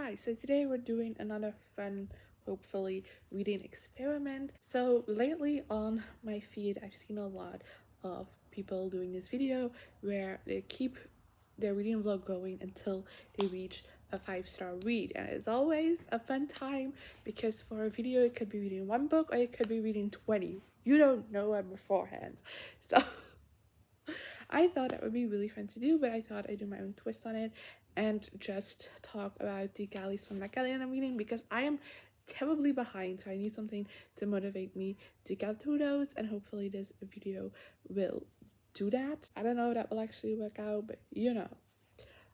Hi, so today we're doing another fun, hopefully, reading experiment. So lately on my feed, I've seen a lot of people doing this video where they keep their reading vlog going until they reach a 5-star read, and it's always a fun time because for a video it could be reading one book or it could be reading 20. You don't know it beforehand. So I thought that would be really fun to do, but I thought I'd do my own twist on it and just talk about the Galleys from that Galleys I'm reading because I am terribly behind, so I need something to motivate me to get through those, and hopefully this video will do that. I don't know if that will actually work out, but you know,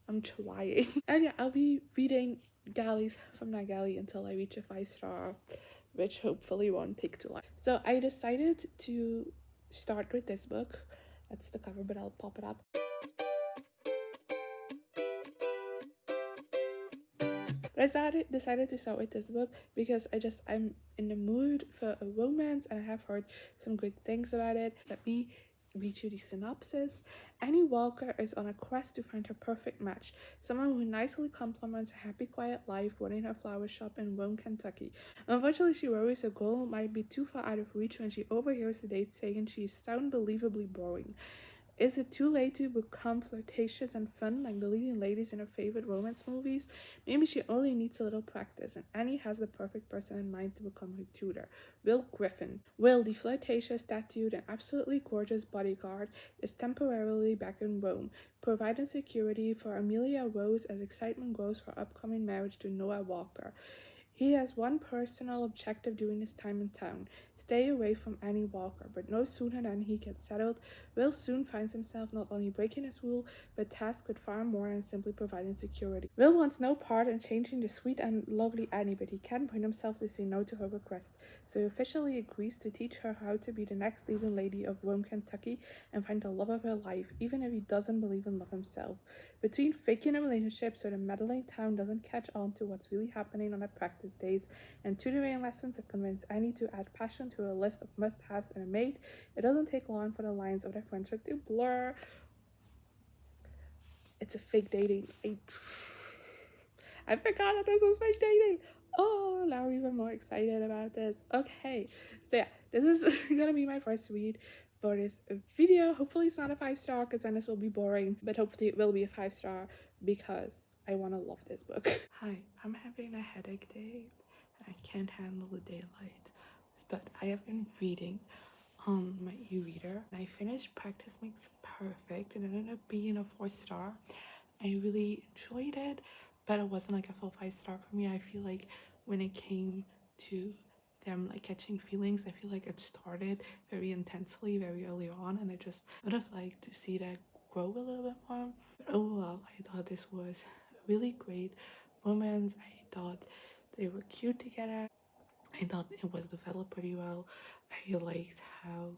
I'm trying. And yeah, I'll be reading Galleys from that Galley until I reach a 5-star, which hopefully won't take too long. So I decided to start with this book. That's the cover, but I'll pop it up. But I decided to start with this book because I'm in the mood for a romance and I have heard some good things about it. Let me read you the synopsis. Annie Walker is on a quest to find her perfect match, someone who nicely complements a happy, quiet life running her flower shop in Rome, Kentucky. Unfortunately, she worries her goal might be too far out of reach when she overhears the date saying she's unbelievably boring. Is it too late to become flirtatious and fun like the leading ladies in her favorite romance movies? Maybe she only needs a little practice, and Annie has the perfect person in mind to become her tutor. Will Griffin. Will, the flirtatious, tattooed, and absolutely gorgeous bodyguard, is temporarily back in Rome, providing security for Amelia Rose as excitement grows for her upcoming marriage to Noah Walker. He has one personal objective during his time in town: stay away from Annie Walker, but no sooner than he gets settled, Will soon finds himself not only breaking his rule, but tasked with far more than simply providing security. Will wants no part in changing the sweet and lovely Annie, but he can't bring himself to say no to her request, so he officially agrees to teach her how to be the next leading lady of Rome, Kentucky, and find the love of her life, even if he doesn't believe in love himself. Between faking a relationship so the meddling town doesn't catch on to what's really happening on their practice days, and tutoring lessons that convince Annie to add passion to her list of must-haves and a mate, it doesn't take long for the lines of their friendship to blur. It's a fake dating. I forgot that this was fake dating. Oh, now I'm even more excited about this. Okay, so yeah, this is gonna be my first read for this video. Hopefully it's not a 5-star because then this will be boring, but hopefully it will be a 5-star because I want to love this book. Hi, I'm having a headache day and I can't handle the daylight, but I have been reading on my e-reader. I finished Practice Makes Perfect and it ended up being a 4-star. I really enjoyed it, but it wasn't like a full 5-star for me. I feel like when it came to them like catching feelings, I feel like it started very intensely very early on, and I just would have liked to see that grow a little bit more. But overall, I thought this was a really great romance. I thought they were cute together. I thought it was developed pretty well. I liked how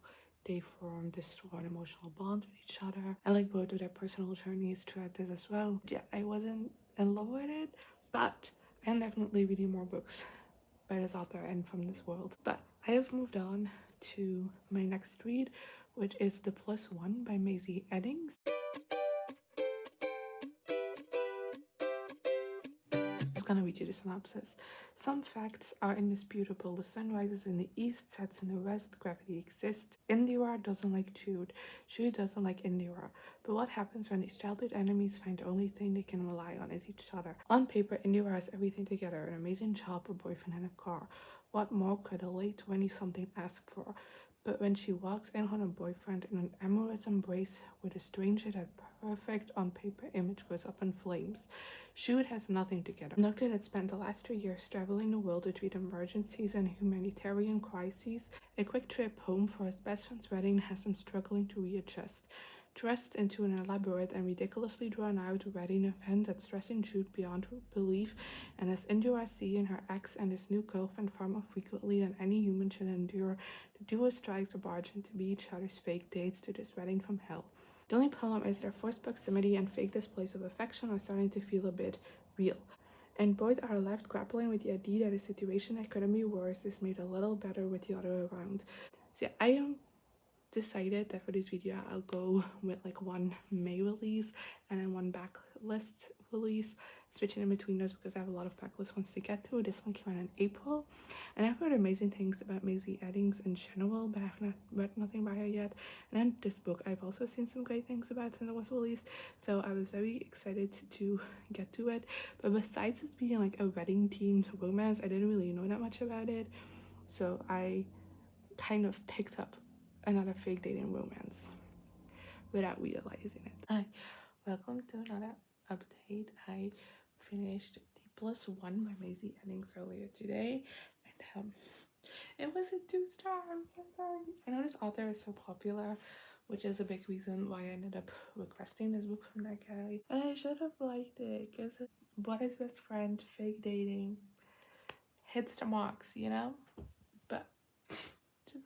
they formed this strong emotional bond with each other. I like both of their personal journeys throughout this as well. Yeah, I wasn't in love with it, but I'm definitely reading more books by this author and from this world. But I have moved on to my next read, which is The Plus One by Mazey Eddings. I'm gonna read you the synopsis. Some facts are indisputable. The sun rises in the east, sets in the west, gravity exists. Indira doesn't like Jude. Jude doesn't like Indira. But what happens when these childhood enemies find the only thing they can rely on is each other? On paper, Indira has everything together: an amazing job, a boyfriend, and a car. What more could a late 20-something ask for? But when she walks in on her boyfriend in an amorous embrace with a stranger, that perfect on paper image goes up in flames. Jude has nothing together. A doctor that spent the last 3 years traveling the world to treat emergencies and humanitarian crises, a quick trip home for his best friend's wedding has him struggling to readjust. Thrust into an elaborate and ridiculously drawn-out wedding event that's stressing Jude beyond belief, and as Indira seeing her ex and his new girlfriend far more frequently than any human should endure, the duo strikes a bargain to be each other's fake dates to this wedding from hell. The only problem is their forced proximity and fake displays of affection are starting to feel a bit real, and both are left grappling with the idea that a situation that couldn't be worse is made a little better with the other around. So yeah, I am decided that for this video I'll go with like one May release and then one backlist release, switching in between those because I have a lot of backlist ones to get to. This one came out in April, and I've heard amazing things about Mazey Eddings in general, but I've not read nothing by her yet. And then this book I've also seen some great things about since it was released, so I was very excited to get to it. But besides it being like a wedding themed romance, I didn't really know that much about it, so I kind of picked up another fake dating romance without realizing it. Hi, welcome to another update. I finished the plus one by Mazey Eddings earlier today, and it was a 2-star. I'm so sorry. I know this author is so popular, which is a big reason why I ended up requesting this book from that guy. And I should have liked it because what is best friend fake dating hits the marks, you know? But just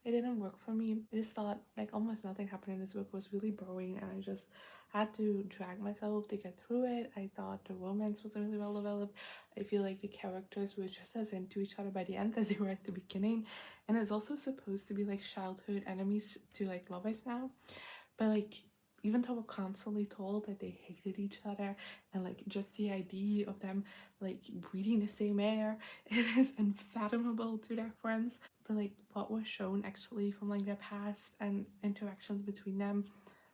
it didn't work for me. I just thought like almost nothing happened in this book. It was really boring, and I just had to drag myself to get through it. I thought the romance wasn't really well developed. I feel like the characters were just as into each other by the end as they were at the beginning, and it's also supposed to be like childhood enemies to like lovers now, but like even though we're constantly told that they hated each other, and like just the idea of them like breathing the same air, it is unfathomable to their friends. But like what was shown actually from like their past and interactions between them,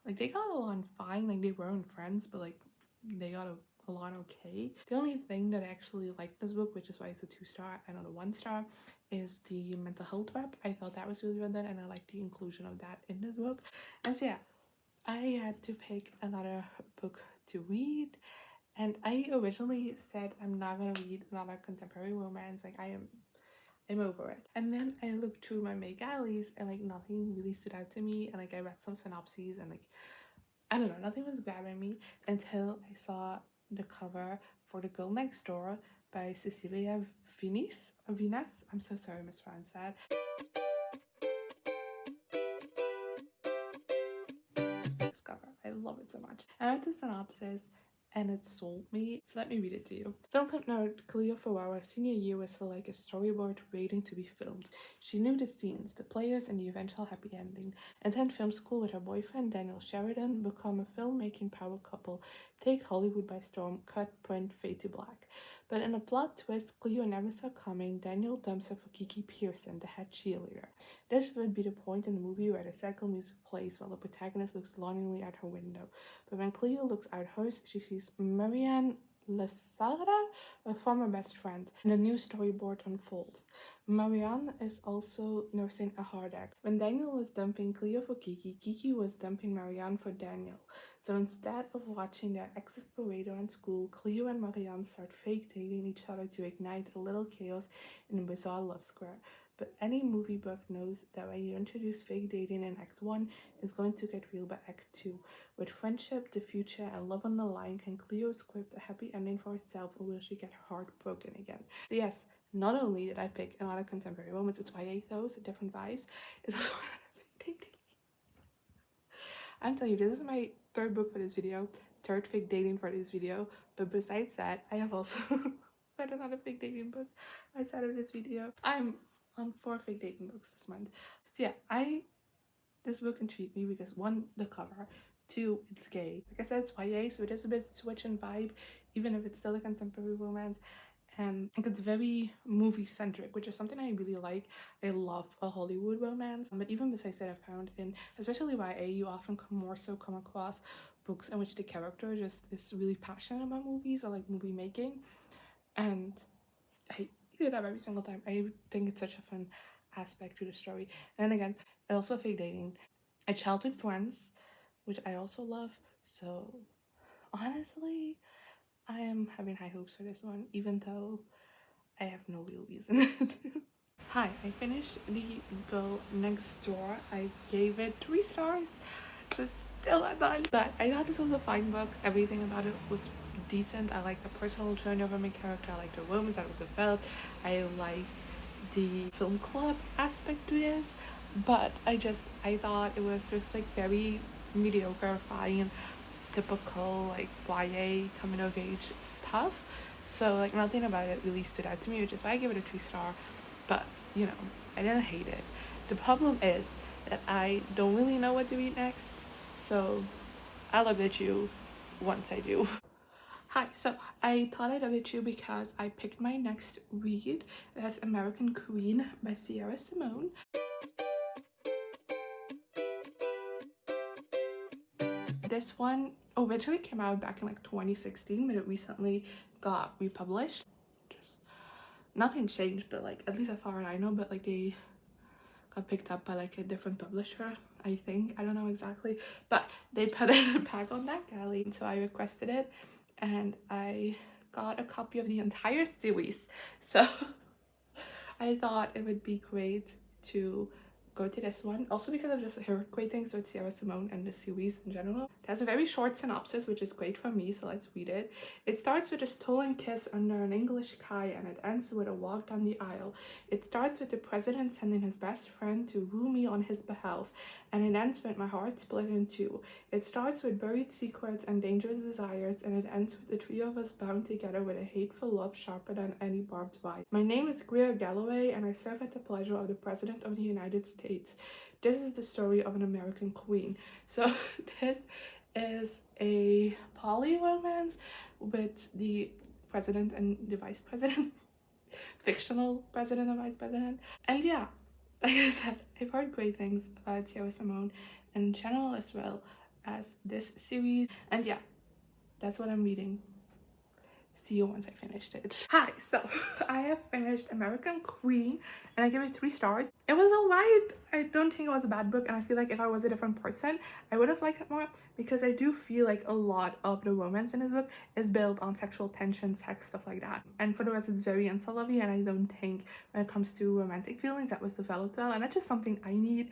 like they got along fine. Like they weren't friends, but like they got along okay. The only thing that I actually liked this book, which is why it's a 2-star and not a 1-star, is the mental health rep. I thought that was really well done, and I liked the inclusion of that in this book. And so yeah, I had to pick another book to read, and I originally said I'm not gonna read another contemporary romance. Like I'm over it. And then I looked through my May Galleys, and like nothing really stood out to me, and like I read some synopses, and like I don't know, nothing was grabbing me until I saw the cover for The Girl Next Door by Cecilia Vinesse. I'm so sorry I mispronounced that. This cover, I love it so much. I read the synopsis and it sold me, so let me read it to you. Film club nerd Cleo Ferrara's senior year was like a storyboard waiting to be filmed. She knew the scenes, the players, and the eventual happy ending. Attend film school with her boyfriend Daniel Sheridan, become a filmmaking power couple, take Hollywood by storm, cut, print, fade to black. But in a plot twist Cleo never saw coming, Daniel dumps her for Kiki Pearson, the head cheerleader. This would be the point in the movie where the cycle music plays while the protagonist looks longingly out her window. But when Cleo looks out hers, she sees Marianne Lasara, a former best friend, and the new storyboard unfolds. Marianne is also nursing a heartache. When Daniel was dumping Cleo for Kiki, Kiki was dumping Marianne for Daniel. So instead of watching their exes parade around school, Cleo and Marianne start fake dating each other to ignite a little chaos in a bizarre love square. But any movie buff knows that when you introduce fake dating in Act 1, it's going to get real by Act 2. With friendship, the future, and love on the line, can Cleo script a happy ending for herself, or will she get her heart broken again? So yes, not only did I pick another contemporary romance, it's YA though, so different vibes. It's also fake dating. I'm telling you, this is my third book for this video, third fake dating for this video, but besides that, I have also read another fake dating book outside of this video. I'm on 4 fake dating books this month. So yeah, this book intrigued me because 1, the cover, 2, it's gay. Like I said, it's YA, so it is a bit switch in vibe, even if it's still a contemporary romance. And it's very movie centric, which is something I really like. I love a Hollywood romance, but even besides that, I found in especially YA, you often come across books in which the character just is really passionate about movies or like movie making, and I eat it up every single time. I think it's such a fun aspect to the story. And then again, also fake dating, a childhood friends, which I also love. So honestly, I am having high hopes for this one, even though I have no real reason to. Hi, I finished The Girl Next Door. I gave it 3 stars, so still not done. But I thought this was a fine book. Everything about it was decent. I liked the personal journey of my main character. I liked the romance that was developed. I liked the film club aspect to this. But I thought it was just like very mediocre, fine, typical like YA coming of age stuff. So like nothing about it really stood out to me, which is why I gave it a 2-star. But you know, I didn't hate it. The problem is that I don't really know what to read next, so I'll update you once I do. Hi, so I thought I'd update you because I picked my next read. That's American Queen by Simone. This one originally came out back in like 2016, but it recently got republished. Just nothing changed, but like at least as far as I know, but like they got picked up by like a different publisher, I think. I don't know exactly, but they put it back on that galley. So I requested it and I got a copy of the entire series. So I thought it would be great to go to this one, also because I've just heard great things with Sierra Simone and the series in general. It has a very short synopsis, which is great for me, so let's read it. It starts with a stolen kiss under an English sky and it ends with a walk down the aisle. It starts with the president sending his best friend to woo me on his behalf, and it ends with my heart split in two. It starts with buried secrets and dangerous desires, and it ends with the three of us bound together with a hateful love sharper than any barbed wire. My name is Greer Galloway, and I serve at the pleasure of the President of the United States. This is the story of an American queen. So this is a poly romance with the president and the vice president, fictional president and vice president. And yeah, like I said, I've heard great things about Sierra Simone in general as well as this series. And yeah, that's what I'm reading. See you once I finished it. Hi, so I have finished American Queen and I give it 3 stars. It was alright. I don't think it was a bad book, and I feel like if I was a different person, I would have liked it more, because I do feel like a lot of the romance in this book is built on sexual tension, sex, stuff like that. And for the rest, it's very incel-lovey, and I don't think when it comes to romantic feelings that was developed well, and that's just something I need.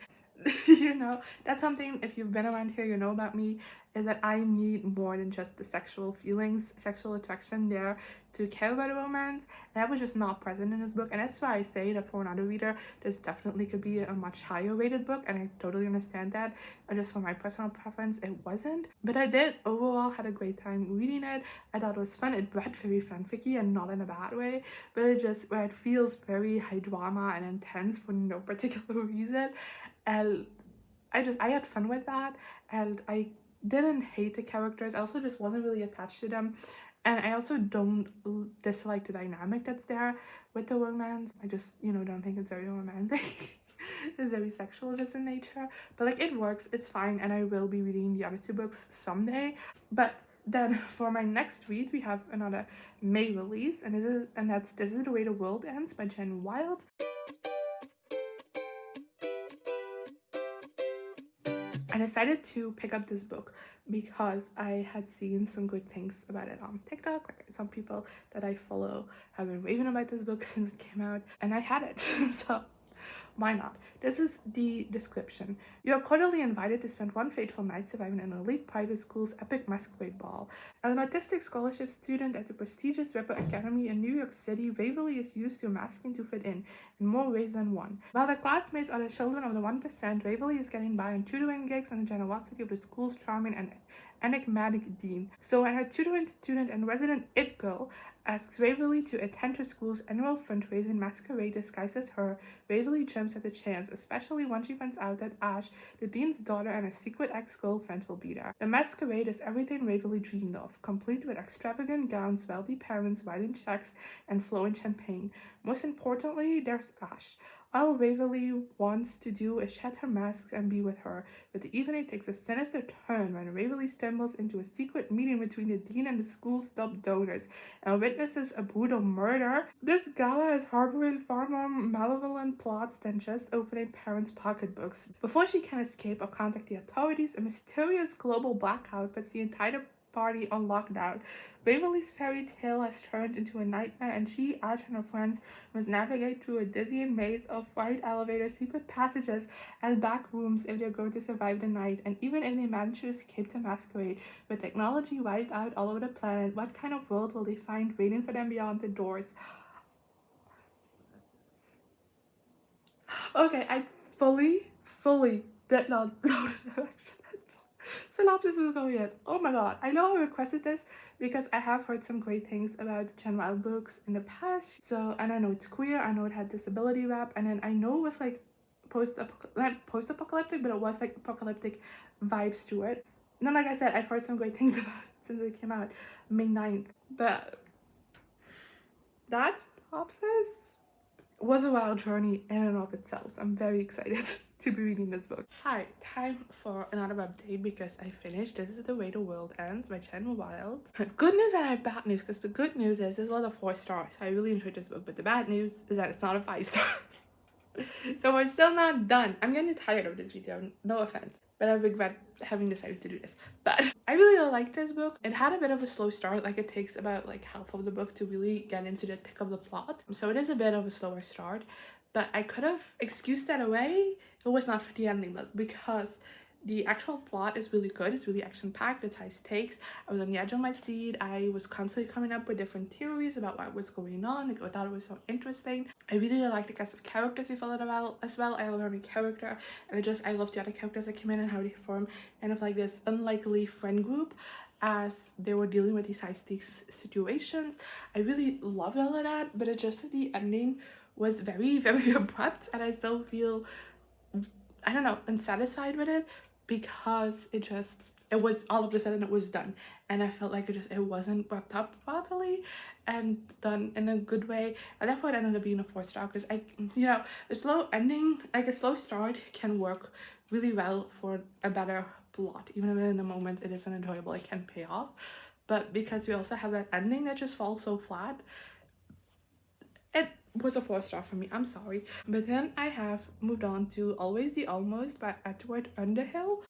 You know, that's something, if you've been around here, you know about me, is that I need more than just the sexual feelings, sexual attraction there to care about a romance. And that was just not present in this book, and that's why I say that for another reader this definitely could be a much higher rated book, and I totally understand that. Just for my personal preference, it wasn't, but I did overall had a great time reading it. I thought it was fun. It read very fanficky and not in a bad way, but it just where it feels very high drama and intense for no particular reason. And I had fun with that, and I didn't hate the characters. I also just wasn't really attached to them, and I also don't dislike the dynamic that's there with the romance. I just, you know, don't think it's very romantic. It's very sexual just in nature, but like it works, it's fine, and I will be reading the other 2 books someday. But then for my next read, we have another May release, and this is The Way the World Ends by Jen Wilde. I decided to pick up this book because I had seen some good things about it on TikTok. Like some people that I follow have been raving about this book since it came out, and I had it. So why not? This is the description. You are cordially invited to spend one fateful night surviving an elite private school's epic masquerade ball. As an artistic scholarship student at the prestigious Ripper Academy in New York City, Waverly is used to masking to fit in more ways than one. While their classmates are the children of the 1%, Waverly is getting by on tutoring gigs and the generosity of the school's charming and enigmatic dean. So when her tutoring student and resident it girl asks Waverly to attend her school's annual fundraising masquerade disguised as her, Waverly jumps at the chance, especially when she finds out that Ash, the dean's daughter, and her secret ex-girlfriend will be there. The masquerade is everything Waverly dreamed of, complete with extravagant gowns, wealthy parents writing checks, and flowing champagne. Most importantly, there's Ash. All Waverly wants to do is shed her masks and be with her, but the evening takes a sinister turn when Waverly stumbles into a secret meeting between the dean and the school's top donors and witnesses a brutal murder. This gala is harboring far more malevolent plots than just opening parents' pocketbooks. Before she can escape or contact the authorities, a mysterious global blackout puts the entire party on lockdown. Waverly's fairy tale has turned into a nightmare, and she, Ash, and her friends must navigate through a dizzying maze of flight elevators, secret passages, and back rooms if they're going to survive the night. And even if they manage to escape the masquerade, with technology wiped out all over the planet, what kind of world will they find waiting for them beyond the doors? Okay, I fully did not know the direction. Synopsis was going yet. Oh my god. I know I requested this because I have heard some great things about Jen Wilde books in the past. So, and I know it's queer, I know it had disability rap, and then I know it was like post-apocalyptic, but it was like apocalyptic vibes to it. And then, like I said, I've heard some great things about it. since it came out May 9th. But that synopsis was a wild journey in and of itself. I'm very excited to be reading this book. Hi, time for another update because I finished This Is the Way the World Ends by Jen Wilde. I have good news and I have bad news, because the good news is this was a 4 stars. I really enjoyed this book, but the bad news is that it's not a 5 star. So we're still not done. I'm getting tired of this video, no offense, but I regret having decided to do this. But I really like this book. It had a bit of a slow start, like it takes about like half of the book to really get into the thick of the plot. So it is a bit of a slower start, but I could have excused that away. It was not for the ending, but because the actual plot is really good. It's really action-packed. It's high stakes. I was on the edge of my seat. I was constantly coming up with different theories about what was going on. I thought it was so interesting. I really liked the cast of characters we followed about as well. I love every character, and I loved the other characters that came in and how they form kind of like this unlikely friend group as they were dealing with these high stakes situations. I really loved all of that, but it just that the ending was very, very abrupt, and I still feel, I don't know, unsatisfied with it, because it was all of a sudden it was done, and I felt like it wasn't wrapped up properly and done in a good way, and therefore it ended up being a 4 star. Because a slow ending, like a slow start, can work really well for a better plot. Even if in the moment it isn't enjoyable, it can pay off. But because we also have that ending that just falls so flat, it was a 4 star for me. I'm sorry. But then I have moved on to Always the Almost by Edward Underhill.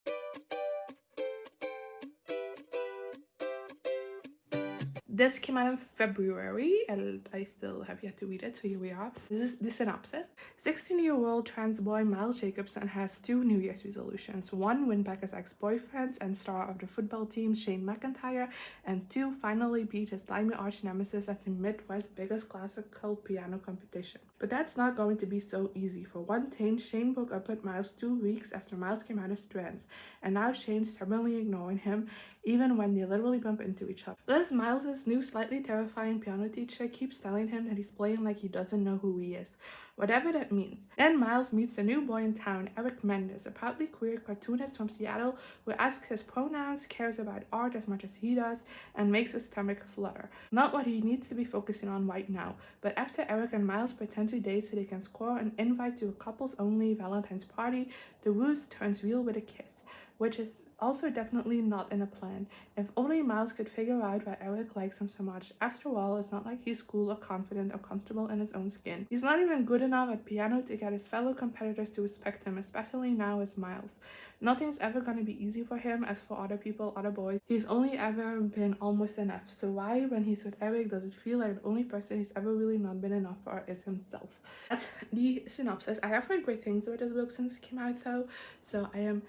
This came out in February and I still have yet to read it, so here we are. This is the synopsis. 16-year-old trans boy Miles Jacobson has 2 New Year's resolutions. 1, win back his ex-boyfriend and star of the football team Shane McIntyre, and 2, finally beat his slimy arch nemesis at the Midwest's biggest classical piano competition. But that's not going to be so easy. For one thing, Shane broke up with Miles 2 weeks after Miles came out as trans, and now Shane's stubbornly ignoring him even when they literally bump into each other. Plus, Miles's new slightly terrifying piano teacher keeps telling him that he's playing like he doesn't know who he is, whatever that means. Then Miles meets the new boy in town, Eric Mendes, a proudly queer cartoonist from Seattle who asks his pronouns, cares about art as much as he does, and makes his stomach flutter. Not what he needs to be focusing on right now, but after Eric and Miles pretend to date so they can score an invite to a couples-only Valentine's party, the ruse turns real with a kiss, which is also definitely not in the plan. If only Miles could figure out why Eric likes him so much. After all, it's not like he's cool or confident or comfortable in his own skin. He's not even good enough at piano to get his fellow competitors to respect him, especially now as Miles. Nothing's ever gonna be easy for him. As for other people, other boys, he's only ever been almost enough. So why, when he's with Eric, does it feel like the only person he's ever really not been enough for is himself? That's the synopsis. I have heard great things about this book since it came out though, so I am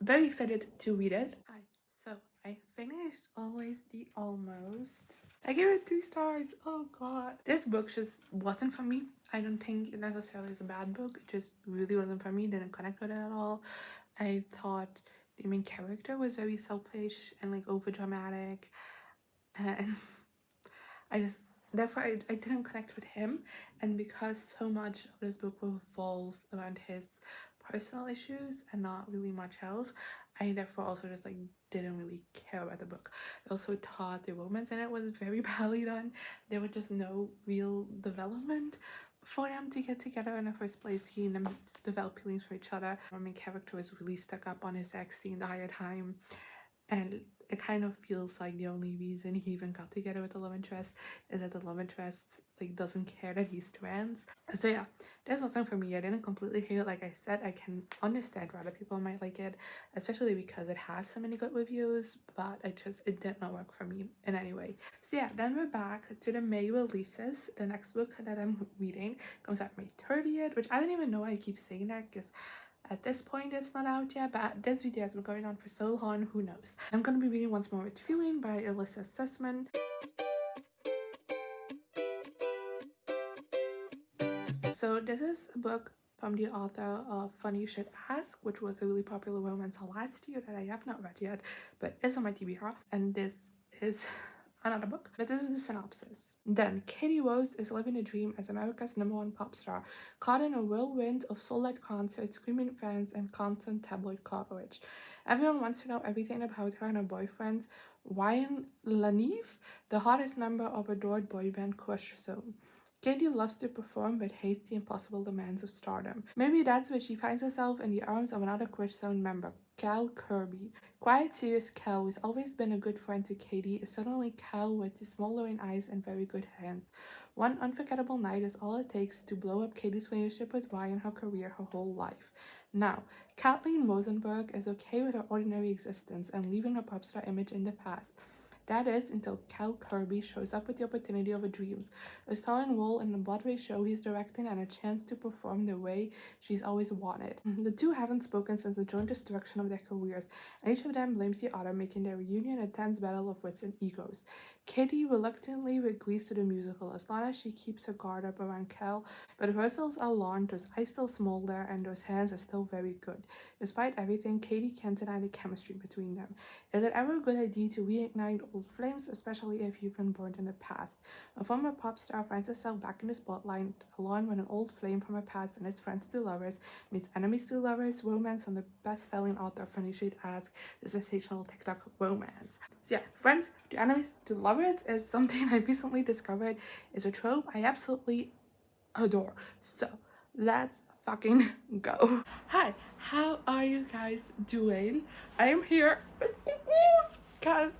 very excited to read it. So I finished Always the Almost. I gave it 2 stars. Oh god. This book just wasn't for me. I don't think it necessarily is a bad book. It just really wasn't for me. Didn't connect with it at all. I thought the main character was very selfish and like over dramatic, and therefore I didn't connect with him. And because so much of this book revolves around his personal issues and not really much else, I therefore also just like didn't really care about the book. I also thought the romance in it was very badly done. There was just no real development for them to get together in the first place, seeing them develop feelings for each other. Our main character was really stuck up on his ex the entire time, and it kind of feels like the only reason he even got together with the love interest is that the love interest like doesn't care that he's trans. So yeah, this wasn't for me. I didn't completely hate it. Like I said, I can understand why other people might like it, especially because it has so many good reviews, but it did not work for me in any way. So yeah, then we're back to the May releases. The next book that I'm reading comes out May 30th, which I don't even know why I keep saying that, because at this point it's not out yet, but this video has been going on for so long, who knows. I'm gonna be reading Once More with Feeling by Elissa Sussman. So this is a book from the author of Funny You Should Ask, which was a really popular romance last year that I have not read yet, but is on my TBR, and this is another book, but this is the synopsis. Then, Katie Rose is living a dream as America's #1 pop star, caught in a whirlwind of soul-led concerts, screaming fans, and constant tabloid coverage. Everyone wants to know everything about her and her boyfriend, Ryan Lanieve, the hottest member of adored boy band Crush Zone. Katie loves to perform but hates the impossible demands of stardom. Maybe that's where she finds herself in the arms of another Crush Zone member, Cal Kirby. Quiet, serious Cal, who's always been a good friend to Katie, is suddenly Cal with the smoldering eyes and very good hands. One unforgettable night is all it takes to blow up Katie's relationship with Ryan, her career, her whole life. Now, Kathleen Rosenberg is okay with her ordinary existence and leaving her pop star image in the past. That is, until Cal Kirby shows up with the opportunity of her dreams, a starring role in a Broadway show he's directing and a chance to perform the way she's always wanted. The two haven't spoken since the joint destruction of their careers, and each of them blames the other, making their reunion a tense battle of wits and egos. Katie reluctantly agrees to the musical as long as she keeps her guard up around Cal, but rehearsals are long, those eyes still smolder, and those hands are still very good. Despite everything, Katie can't deny the chemistry between them. Is it ever a good idea to reignite old flames, especially if you've been burned in the past? A former pop star finds herself back in the spotlight, alone when an old flame from her past and his friends to lovers meets enemies to lovers, romance from the best-selling author Funny She'd Ask, the sensational TikTok romance. So yeah, friends to enemies to lovers is something I recently discovered is a trope I absolutely adore. So let's fucking go. Hi, how are you guys doing? I am here because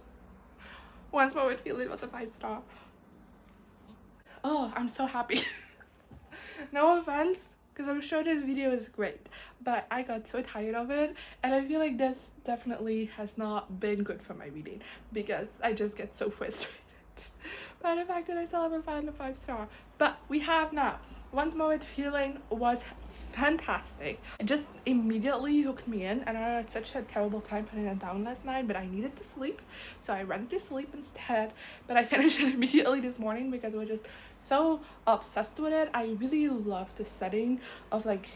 once more with feeling was a 5-star. Oh, I'm so happy. No offense, because I'm sure this video is great, but I got so tired of it, and I feel like this definitely has not been good for my reading because I just get so frustrated by the fact that I still haven't found a 5-star. But we have now. Once More with Feeling was fantastic. It just immediately hooked me in, and I had such a terrible time putting it down last night, but I needed to sleep, so I went to sleep instead. But I finished it immediately this morning because I was just so obsessed with it. I really loved the setting of like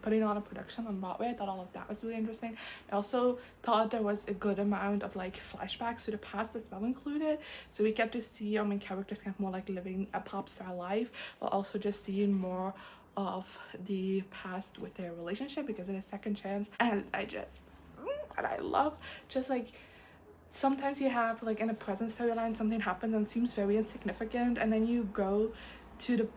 putting on a production on Broadway. I thought all of that was really interesting. I also thought there was a good amount of like flashbacks to the past as well included, so we get to see our main characters kind of more like living a pop star life, while also just seeing more of the past with their relationship because it is second chance. And I love just like sometimes you have like in a present storyline something happens and seems very insignificant, and then you go to the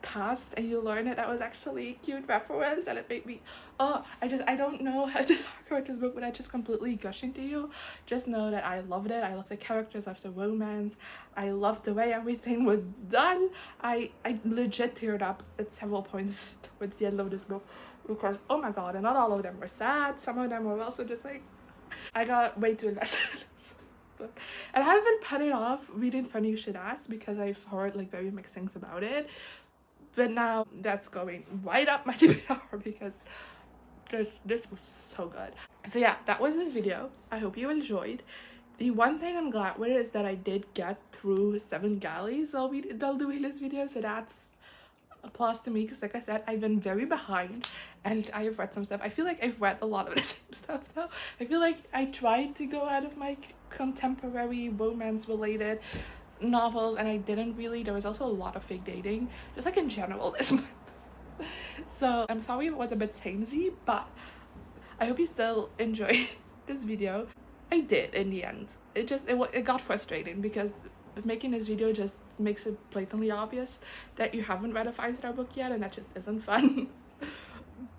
past and you learn that was actually a cute reference, and it made me I don't know how to talk about this book without just completely gushing to you. Just know that I loved it. I loved the characters, I loved the romance, I loved the way everything was done. I legit teared up at several points towards the end of this book because oh my god, and not all of them were sad, some of them were also just like I got way too invested in this book. And I have been putting off reading Funny You Should Ask because I've heard like very mixed things about it, but now that's going right up my TBR because this was so good. So yeah, that was this video. I hope you enjoyed. The one thing I'm glad with is that I did get through 7 galleys while doing this video, so that's applause to me because like I said, I've been very behind and I have read some stuff. I feel like I've read a lot of the same stuff though. I feel like I tried to go out of my contemporary romance related novels and I didn't really. There was also a lot of fake dating just like in general this month. So I'm sorry it was a bit samey, but I hope you still enjoy this video. I did in the end. It got frustrating because making this video just makes it blatantly obvious that you haven't read a 5-star book yet, and that just isn't fun.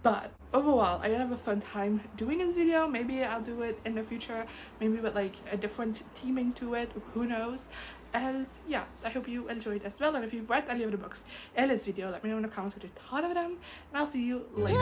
But overall, I did have a fun time doing this video. Maybe I'll do it in the future, maybe with like a different theming to it, who knows. And yeah, I hope you enjoyed as well, and if you've read any of the books in this video, let me know in the comments what you thought of them, and I'll see you later.